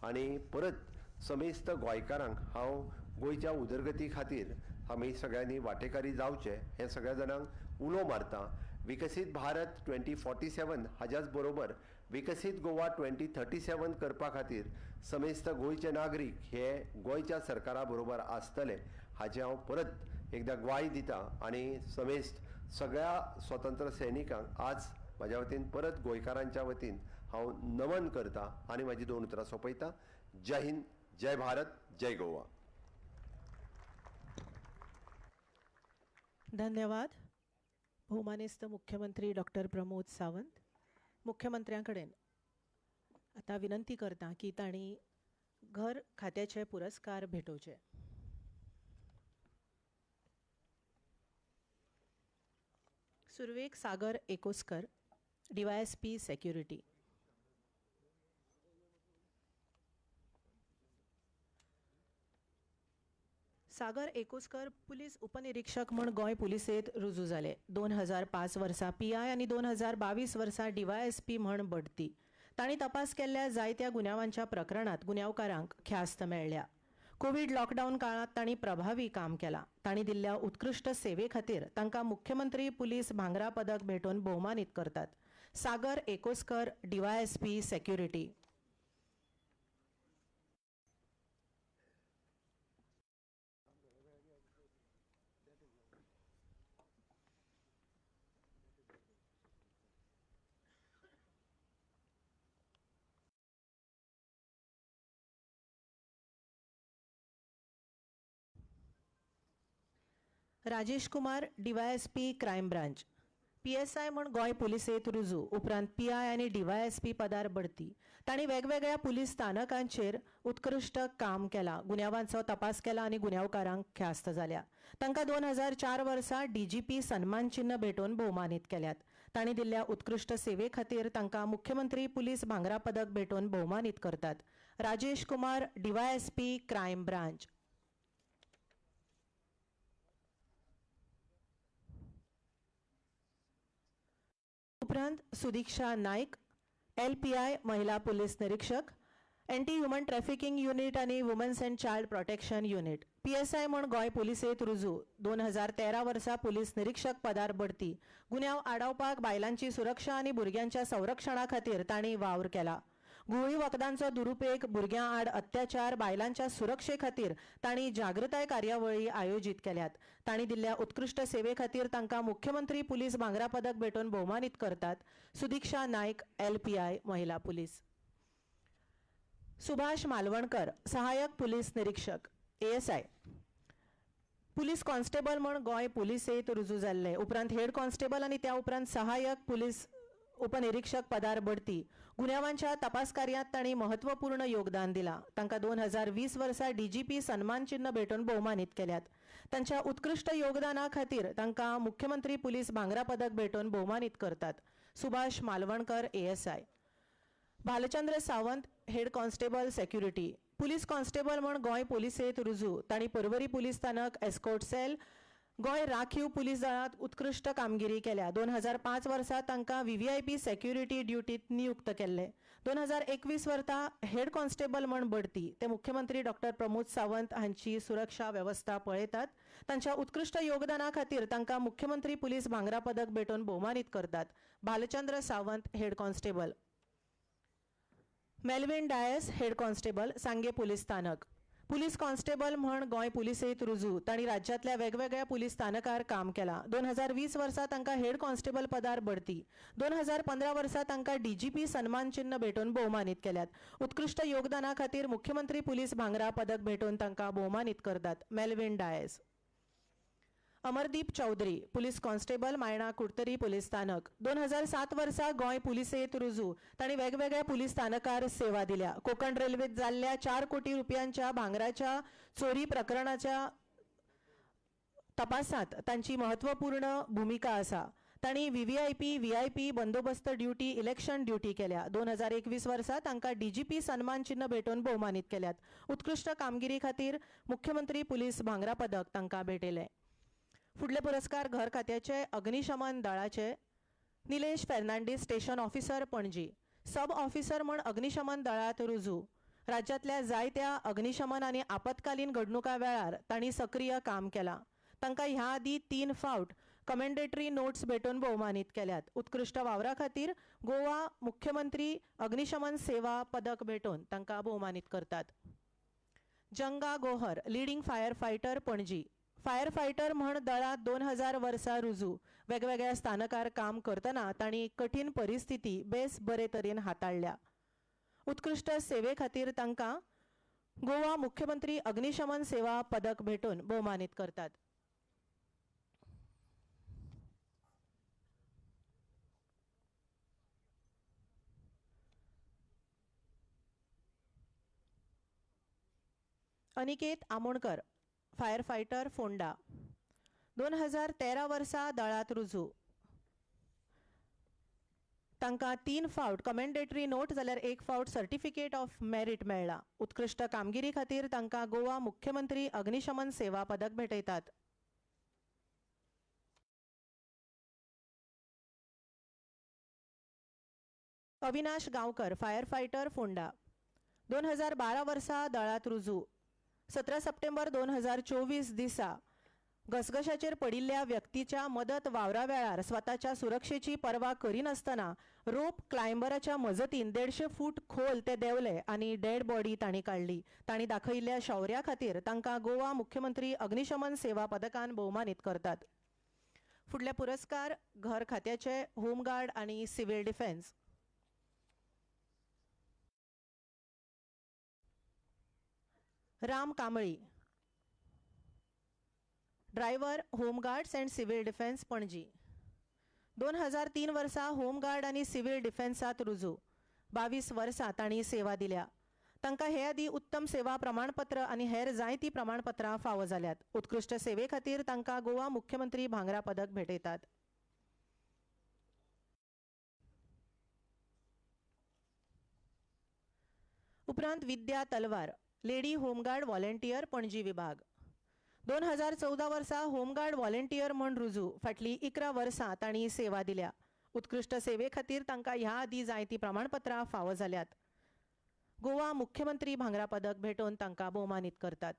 Speaker 3: आनी परत समेस्त गोंयकारांक हांव गोंयच्या उदरगती खातीर आमी सगळ्यांनी वांटेकारी जावचें हें सगळ्या जाणांक उलो मारता. विकसीत भारत 2047 हाच्याच बरोबर विकसीत गोवा 2037 करपा खातीर समेस्त गोंयचे नागरीक हे गोंयच्या सरकारा बरोबर आसतले हाचें हांव परत एकदां ग्वाही दितां आनी समेस्त सगळ्या स्वतंत्र सैनिकांक आज म्हाज्या वतीन परत गोंयकारांच्या वतीन हांव नमन करतां आनी म्हाजी 2 उतरां सोंपयतां. जय हिंद, जय भारत, जय गोवा.
Speaker 1: धन्यवाद. भौमानेस्त मुख्यमंत्री डॉक्टर प्रमोद सावंत. मुख्यमंत्र्यां कडेन आतां विनंती करता की तांणी घर खात्याचे पुरस्कार भेटोवचे. सुरवेक सागर एकोस्कर, DYSP सेक्युरिटी. सागर एकोस्कर पुलीस उपनिरीक्षक म्हूण गोंय पुलिसेंत रुजू जाले. 2005 वर्सा PI आनी 2022 वर्सा DYSP म्हूण बडती. तांणी तपास केल्ल्या जायत्या गुन्यांवांच्या प्रकरणात गुन्यांवकारांक ख्यास्त मेळ्ळ्या. कोविड लॉकडाऊन काळात तांणी प्रभावी काम केलां. तांणी दिल्ल्या उत्कृश्ट सेवे खातीर तांकां मुख्यमंत्री पुलीस भांगरा पदक भेटोवन भोवमानीत करतात. सागर एकोस्कर, DYSP security. Rajesh Kumar, DYSP crime branch. PSI म्हूण गोंय पुलिसेंत रुजू उपरांत PI आनी DYSP पदार बडती. तांणी वेगवेगळ्या पुलीस स्थानकांचेर उत्कृश्ट काम केलां, गुन्यांवांचो तपास केला आनी गुन्यांवकारांक ख्यास्त जाल्या. तांकां 2004 वर्सा DGP सन्मान चिन्ह भेटोवन भोवमानीत केल्यात. तांणी दिल्ल्या उत्कृश्ट सेवे खातीर तांकां मुख्यमंत्री पुलीस भांगरा पदक भेटोवन भोवमानीत करतात. Rajesh Kumar, DYSP crime branch. उपरांत सुदीक्षा नायक, LPI महिला पुलीस निरीक्षक, एंटी ह्युमन ट्रॅफिकिंग युनिट आनी women's and child protection unit. PSI म्हूण गोंय पुलिसेंत रुजू 2013 वर्सा पुलीस निरीक्षक पदार बडती. गुन्यांव आडावपाक, बायलांची सुरक्षा आनी भुरग्यांच्या संरक्षणा खातीर तांणी वावर केला. गुळी वखदांचो दुरुपेग, भुरग्यां आड अत्याचार, बायलांच्या सुरक्षे खातीर तांणी जागृताय कार्यावळी आयोजीत केल्यात. तांणी दिल्ल्या उत्कृश्ट सेवे खातीर तांकां मुख्यमंत्री पुलीस भांगरा पदक भेटोवन भोवमानीत करतात. सुदीक्षा नायक, LPI महिला पुलीस. सुभाष मालवणकर, सहाय्यक पुलीस निरीक्षक, ASI. पुलीस कॉन्स्टेबल म्हूण गोंय पुलिसेंत रुजू जाल्ले उपरांत हेड कॉन्स्टेबल आनी त्या उपरांत सहाय्यक पुलीस उपनिरीक्षक पदार बडती. गुन्यांवांच्या तपास कार्यात तांणी महत्वपूर्ण योगदान दिलां. तांकां 2020 वर्सा DGP सन्मान चिन्ह भेटोवन भोवमानीत केल्यात. तांच्या उत्कृश्ट योगदाना खातीर तांकां मुख्यमंत्री पुलीस भांगरा पदक भेटोवन भोवमानीत करतात. Subhash Malvankar, ASI. Bhalchandra Sawant, head constable security. Police constable म्हूण गोंय पुलिसेंत रुजू. तांणी पर्वरी पुलीस स्थानक, एस्कॉर्ट सेल, गोंय राखीव पुलीस दळांत उत्कृश्ट कामगिरी केल्या. 2005 वर्सा तांकां VVIP सेक्युरिटी ड्युटीत नियुक्त केल्ले. 2021 वर्सा हेड कॉन्स्टेबल म्हूण बडती. ते मुख्यमंत्री डॉ. प्रमोद सावंत हांची सुरक्षा वेवस्था पळयतात. तांच्या उत्कृश्ट योगदाना खातीर तांकां मुख्यमंत्री पुलीस भांगरा पदक भेटोवन भोवमानीत करतात. Bhalchandra Sawant, head constable. Melvin Dias, head constable, Sanguem police स्थानक. पुलीस कॉन्स्टेबल म्हूण गोंय पुलिसेंत रुजू. तांणी राज्यांतल्या वेगवेगळ्या पुलीस स्थानकार काम केलां. 2020 वर्सा तांकां हेड कॉन्स्टेबल पदार बडती. 2015 वर्सा तांकां DGP सन्मान चिन्ह भेटोवन भोवमानीत केल्यात. उत्कृश्ट योगदाना खातीर मुख्यमंत्री पुलीस भांगरा पदक भेटोवन तांकां भोवमानीत करतात. Melvin Dias. Amardeep Chaudhary, police constable, Mayna Kudtari police स्थानक. 2007 वर्सा गोंय पुलिसेंत रुजू. तांणी वेगवेगळ्या पुलीस स्थानकार सेवा दिल्या. कोंकण रेल्वेत जाल्ल्या 4 कोटी रुपयांच्या भांगराच्या चोरी प्रकरणाच्या तपासात तांची महत्वपूर्ण भूमिका आसा. तांणी VVIP, VIP बंदोबस्त ड्युटी, इलेक्शन ड्युटी केल्या. 2021 वर्सा तांकां DGP सन्मान चिन्ह भेटोवन भोवमानीत केल्यात. उत्कृश्ट कामगिरी खातीर मुख्यमंत्री पुलीस भांगरा पदक तांकां भेटयलें. फुडले पुरस्कार घर खात्याचे अग्निशमन दळाचे. Nilesh Fernandes, station officer, Panaji. Sub officer म्हूण अग्निशमन दळांत रुजू. राज्यांतल्या जायत्या अग्निशमन आनी आपतकालीन घडणुका वेळार तांणी सक्रिय काम केलां. तांकां ह्या आदी 3 फावट कमेंडेटरी नोट्स भेटोवन भोवमानीत केल्यात. उत्कृश्ट वावरा खातीर गोवा मुख्यमंत्री अग्निशमन सेवा पदक भेटोवन तांकां भोवमानीत करतात. Janga Gohar, leading fire fighter, Panaji. Fire fighter म्हूण दळांत 2000 वर्सा रुजू. वेगवेगळ्या स्थानकार काम करतना तांणी कठीण परिस्थिती बेस बरे तरेन हाताळल्या. उत्कृश्ट सेवे खातीर तांकां गोवा मुख्यमंत्री अग्निशमन सेवा पदक भेटोवन भोवमानीत करतात. Aniket Amonkar, fire fighter, Phonda. 2013 वर्सा दळांत रुजू. तांकां 3 फावट कमेंडेटरी नोट जाल्यार 1 फावट सर्टिफिकेट ऑफ मेरिट मेळ्ळा. उत्कृश्ट कामगिरी खातीर तांकां गोवा मुख्यमंत्री अग्निशमन सेवा पदक भेटयतात. Avinash Gaonkar, fire fighter, Ponda. 2012 वर्सा दळात रुजू. 17 सप्टेंबर 2024 दिसा घसघशाचेर पडिल्ल्या व्यक्तीच्या मदत वावरा वेळार स्वताच्या सुरक्षेची पर्वा करिनासतना रोप क्लायंबराच्या मजतीन 150 फूट खोल ते देंवले आनी डेड बॉडी तांणी काडली. तांणी दाखयिल्ल्या शौर्या खातीर तांकां गोवा मुख्यमंत्री अग्निशमन सेवा पदकान भोवमानीत करतात. फुडले पुरस्कार घर खात्याचे, होमगार्ड आनी civil defence. Ram Kambli, driver, home guards and civil defence, Panaji. 2003 वर्सा होमगार्ड आनी सिव्हिल डिफेन्सात रुजू. 22 वर्सां तांणी सेवा दिल्या. तांकां हे आदी उत्तम सेवा प्रमाणपत्र आनी हेर जायतीं प्रमाणपत्रां फावो जाल्यात. उत्कृश्ट सेवे खातीर तांकां गोवा मुख्यमंत्री भांगरा पदक भेटयतात. उपरांत विद्या तलवार, लेडी होमगार्ड व्हॉलंटियर, पणजी विभाग. 2014 वर्सा होमगार्ड व्हॉलंटियर म्हूण रुजू. फाटलीं 11 वर्सां तांणी सेवा दिल्या. उत्कृश्ट सेवे खातीर तांकां ह्या आदी जायतीं प्रमाणपत्रां फावो जाल्यात. गोवा मुख्यमंत्री भांगरा पदक भेटोवन तांकां भोवमानीत करतात.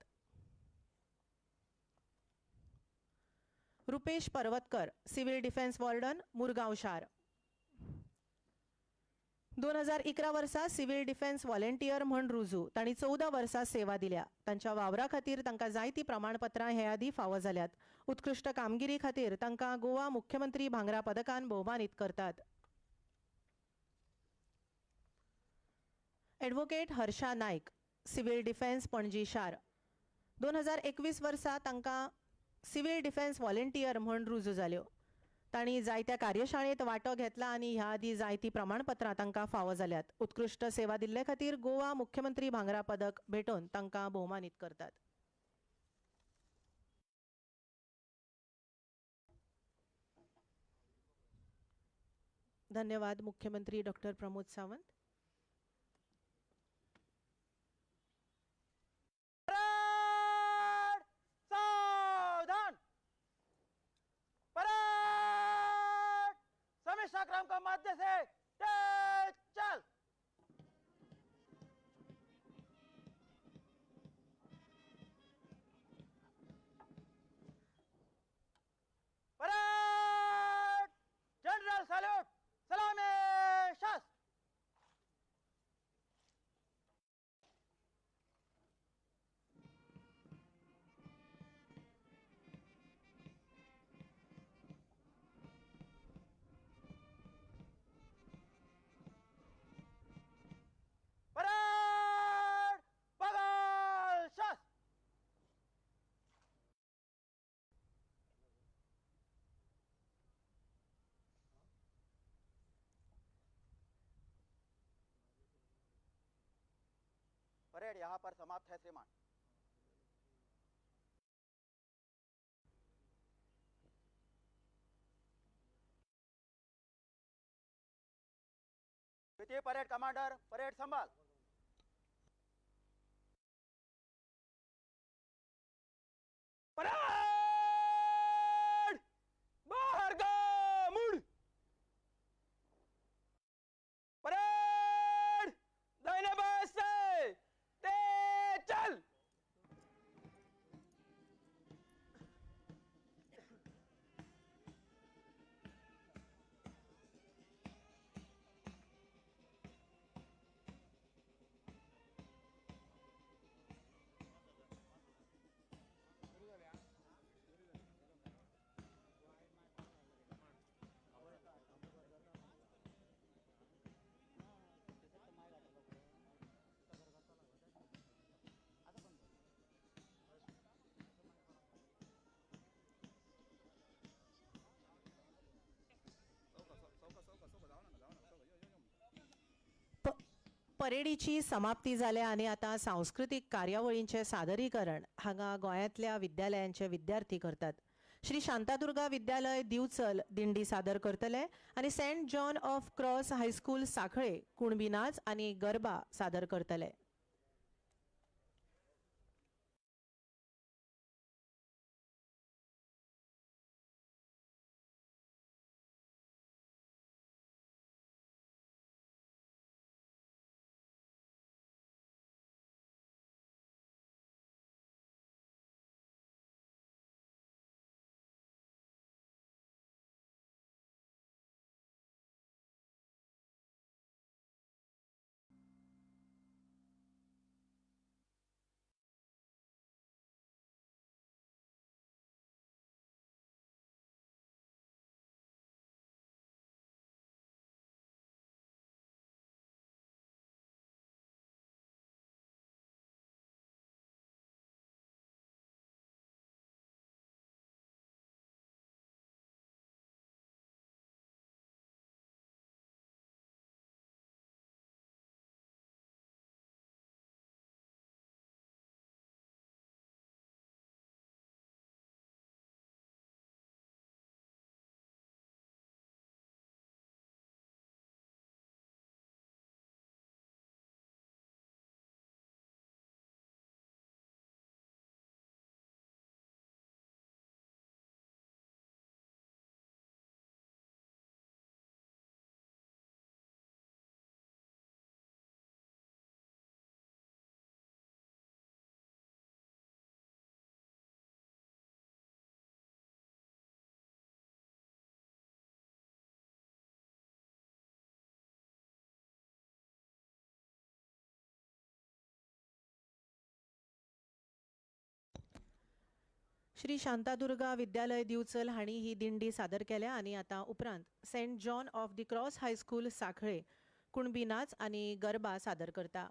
Speaker 1: Rupesh Parvatkar, civil defence warden, Murgaon शार. 2011 वर्सा सिव्हिल डिफेन्स व्हॉलंटियर म्हूण रुजू. तांणी 14 वर्सां सेवा दिल्या. तांच्या वावरा खातीर तांकां जायतीं प्रमाणपत्रां हे आदी फावो जाल्यात. उत्कृश्ट कामगिरी खातीर तांकां गोवा मुख्यमंत्री भांगरा पदकान भोवमानीत करतात. ॲडव्होकेट हर्षा नायक, सिव्हिल डिफेन्स, पणजी शार. 2021 वर्सा तांकां सिव्हिल डिफेन्स व्हॉलंटियर म्हूण रुजू जाल्यो. तांणी जायत्या कार्यशाळेंत वांटो घेतला आनी ह्या आदी जायतीं प्रमाणपत्रां तांकां फावो जाल्यात. उत्कृश्ट सेवा दिल्ले खातीर गोवा मुख्यमंत्री भांगरा पदक भेटोवन तांकां भोवमानीत करतात. धन्यवाद मुख्यमंत्री डॉक्टर प्रमोद सावंत.
Speaker 2: परेड! सावधान! परेड! समीक्षा क्रम के माध्यम से तेज चल! परेड! General salute! सलामी शस्त्र! परेड! पगल शस्त्र! परेड यहाँ पर समाप्त है श्रीमान. द्वितीय परेड कमांडर, परेड संभाल. परेड! बाहर का मुड़. परेड! दाहिने पास से तेज चल.
Speaker 1: परेडीची समाप्ती जाल्या आनी आतां सांस्कृतीक कार्यावळींचे सादरीकरण हांगा गोंयांतल्या विद्यालयांचे विद्यार्थी करतात. श्री शांतादुर्गा विद्यालय दिवचल दिंडी सादर करतले आणि saint John of cross high school Sankhali Kunbi नाच आणि गरबा सादर करतले. श्री शांतादुर्गा विद्यालय दिवचल हाणी ही दिंडी सादर केल्या आणि आता उपरांत saint John of the cross high school Sankhali Kunbi नाच आणि गरबा सादर करता.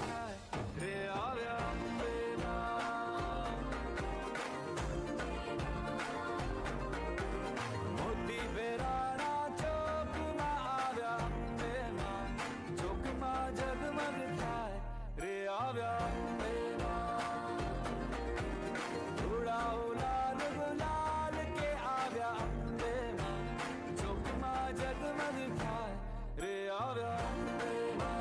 Speaker 4: थाय रे आव्या अंबेला मोती बेराणा चौकमा आव्या अंबेला चौकमा जगमग थाय रे आव्या अंबेला उडाओ लाल गुलाल के आव्या अंबेला चौकमा जगमग थाय रे आव्या अंबेला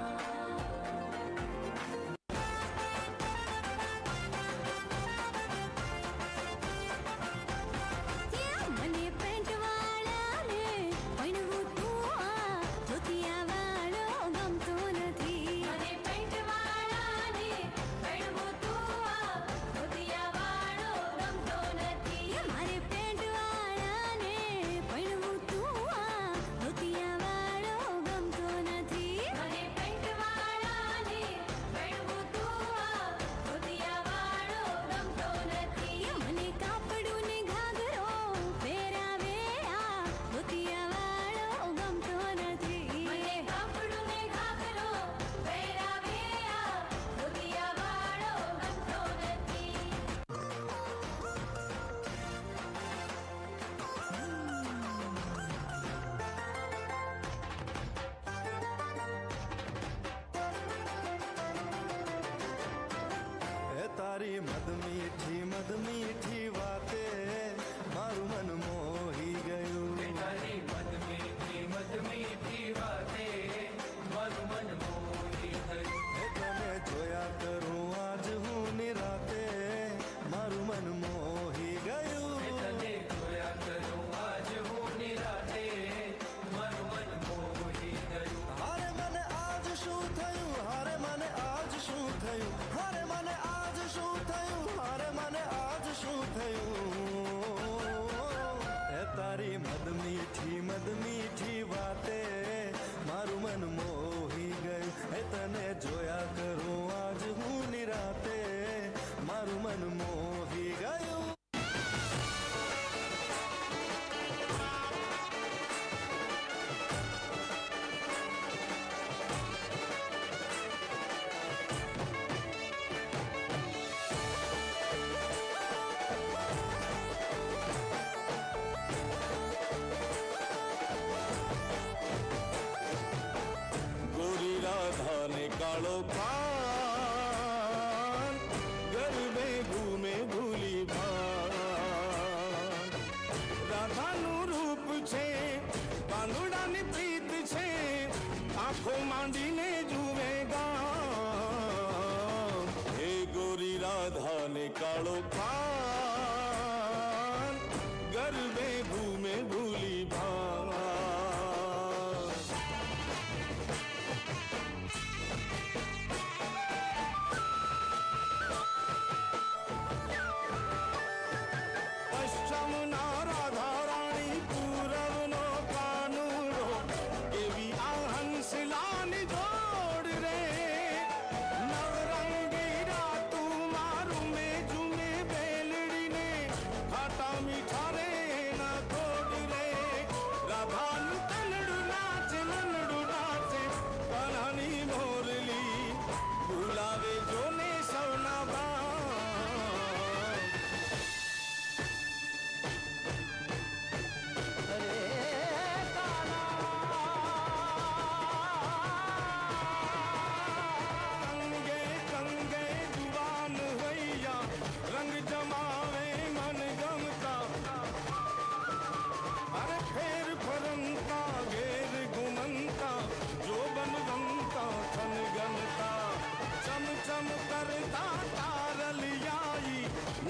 Speaker 5: મને પેન્ટ વાળાને પહેરવું તું આ ધોતિયા વાળો ગમતો નથી મને પેન્ટ વાળાને પહેરવું તું આ ધોતિયા વાળો ગમતો નથી મારે પેન્ટ વાળાને પહેરવું તું આ ધોતિયા વાળો ગમતો નથી મને પેન્ટ વાળાને પહેરવું તું આ ધોતિયા વાળો ગમતો નથી મને કાપડું ને ઘાઘરો પહેરાવે આ ધોતિયા વાળો ગમતો નથી મને કાપડું ને ઘાઘરો પહેરાવે આ ધોતિયા વાળો ગમતો નથી
Speaker 4: એ તારી મદ મીઠી વાતે મારું મન મોહી ગયું તારી મદ મીઠી વાતે મારું મન મોહી ગયું તને જોયા કરું આજ હું નિરાતે મારું મન મોહી ગયું તને જોયા કરું આજ હું નિરાતે મારું મન મોહી ગયું હારે મને આજ શું થયું હારે મને આજ શું થયું હારે મને આજ શું થયું હારે મને આજ શું થયું એ તારી મદ મીઠી વાતે મારું મન મોહી ગયું એ તને જોયા કરું આજ હું નિરાતે મારું મન મોહી ગયું गोरी राधा ने कालो खान गरबे घूमे भूली भान राधा नु रूप छे कानुड़ा ની પ્રીત છે આંખો માંડીને જુએ ગામ હે ગોરી રાધા ને કાળો ખાન ગરબે ઘૂમે ભૂલી ભાન પશ્ચિમના રાધા રાણી પૂરવનો કાનુડો કેવી આ હંસલાની જોડ રે નવરંગી રાતું મારું મેં ઝૂમે બેલડીને ખાટા મીઠા રે ના તોડ રે રાધાનું તનડું નાચે કાનાની મોરલી ભૂલાવે જોને સૌના બા कंगे कंगे जुबान भैया रंग जमावे मन गमता अरे फेर फरंता घेर घुमंता जो बन गमता थन गमता चम चम करता तारलियाई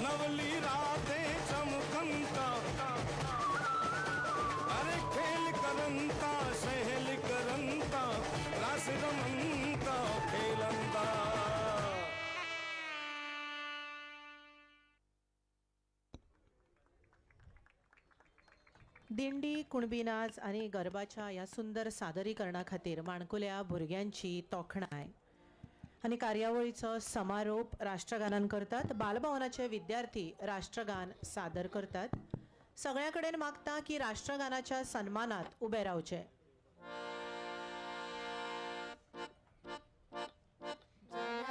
Speaker 4: नवली राते चमकंता अरे खेल करंता सहेल करंता रास रमंता खेलंता
Speaker 1: दिंडी कुणबी नाच आणि गरबाच्या या सुंदर सादरीकरणा खातीर माणकुल्या भुरग्यांची तोखणाय आणि कार्यावळीचो समारोप राष्ट्रगानान करतात. बालभवनाचे विद्यार्थी राष्ट्रगान सादर करतात. सगळ्या कडेन मागता की राष्ट्रगानाच्या सन्मानात उबे रावचे.
Speaker 5: जया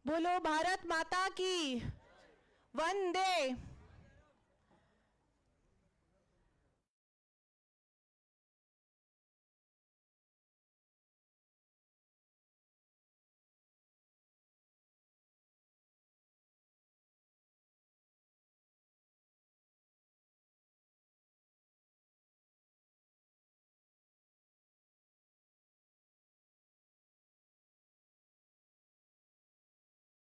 Speaker 1: बोलो भारत माता की वंदे